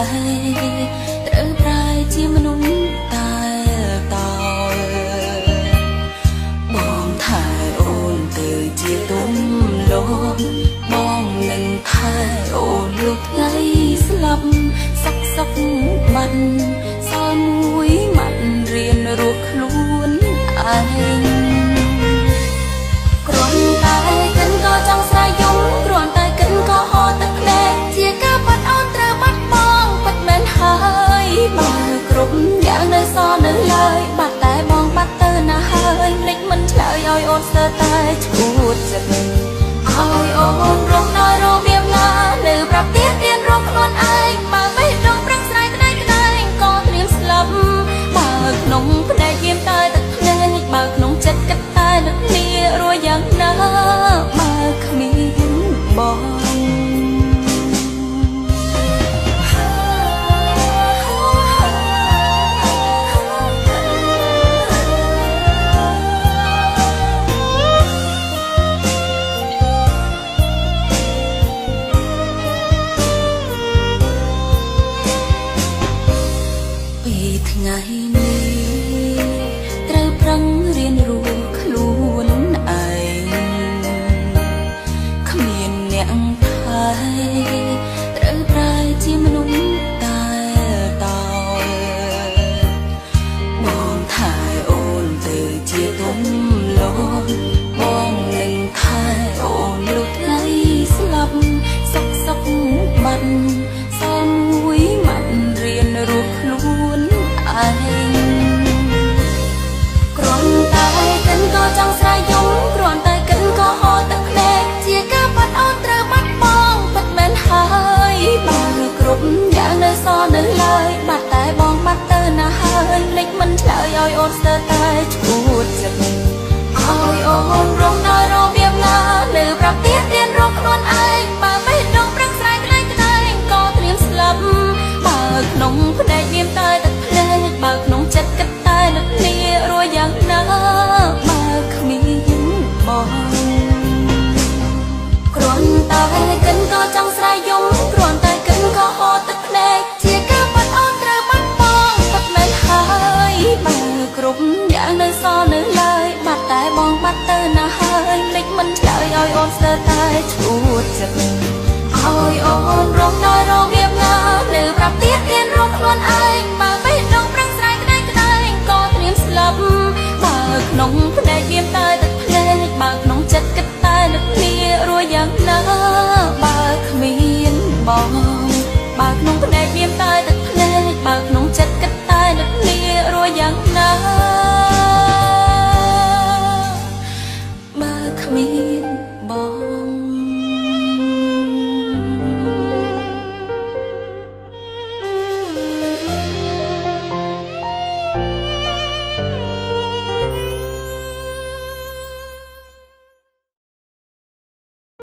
ត្រូវប្រែជាមនុស្សតែតើបងថែអូនទៅជាទុំលោកបងនឹងថែអូនលោកថ្ងៃស្លាប់សុកបាត់សល់មួយម៉ាត់រៀនរស់ខ្លួនឯងគ្រាន់តែកិនក៏ចង់ស្រែកយំគ្រាន់តែកិនក៏ហត់ទឹកភ្នែកជាការបាត់អូនត្រូវបាត់បងពិតមែនហើយបើគ្រប់យ៉ាងនៅសល់នៅឡើយបាត់តែបងបាត់ទៅណាហើយភ្លេចមិនឆ្លើយឲ្យអូនស្ទើរតែឈួតចិត្តឲ្យអូនរងដោយរបៀបណានៅប្រាប់ទៀតរៀនរកខ្លួនឯងបើមិនរងប្រឹងស្រែកក្តៅក្តៅក៏ត្រៀមស្លាប់បើក្នុងភ្នែកយាមតែទឹកភ្នែកបើក្នុងចិត្តគិតតែនឹកគ្នារួចយ៉ាងណាបើគ្មានបងថ្ងៃនេះត្រូវប្រឹងរៀនรู้ខ្លួនឯងគ្មានអ្នកថែត្រូវប្រែជាមនុស្សតែតើបងថែអូនទៅជាទុំលោកបងនឹងថែអូនលោកថ្ងៃស្លាប់សុកបាត់សល់មួយម៉ាត់រៀនរស់ខ្លួនឯងគ្រាន់តែកិនក៏ចង់ស្រែកយំគ្រាន់តែកិនក៏ហត់ទឹកភ្នែកជាការបាត់អូនត្រូវបាត់បងពិតមែនហើយបើគ្រប់យ៉ាងនៅសល់នៅឡើយបាត់តែបងបាត់ទៅណាហើយភ្លេចមិនឆ្លើយឲ្យអូនស្ទើរតែឈួតចិត្តឲ្យអូនរងដោយរបៀបណានៅប្រាប់ទៀតរៀនរកខ្លួនឯងបើមិនរងប្រឹងស្រែកក្តៅក្តៅក៏ត្រៀមស្លាប់បើក្នុងភ្នែកមានតែទឹកភ្នែកបើក្នុងចិត្តគិតតែនឹកគ្នារួចយ៉ាងណាបើគ្មានបងគ្រាន់តែកិនក៏ចង់ស្រែកយំគ្រាន់តែកិនក៏ហត់ទឹកភ្នែកជាការបាត់អូនត្រូវបាត់បងពិតមែនហើយបើគ្រប់យ៉ាងនៅសល់នៅឡើយបាត់តែបងបាត់ទៅណាហើយភ្លេចមិនឆ្លើយឲ្យអូនស្ទើរតែឈួតចិត្តឲ្យអូនរងដោយរបៀបណានៅប្រាប់ទៀតរៀនរកខ្លួនឯងបើមិនរងប្រឹងស្រែកក្តៅក្តៅក៏ត្រៀមស្លាប់បើក្នុងភ្នែកវា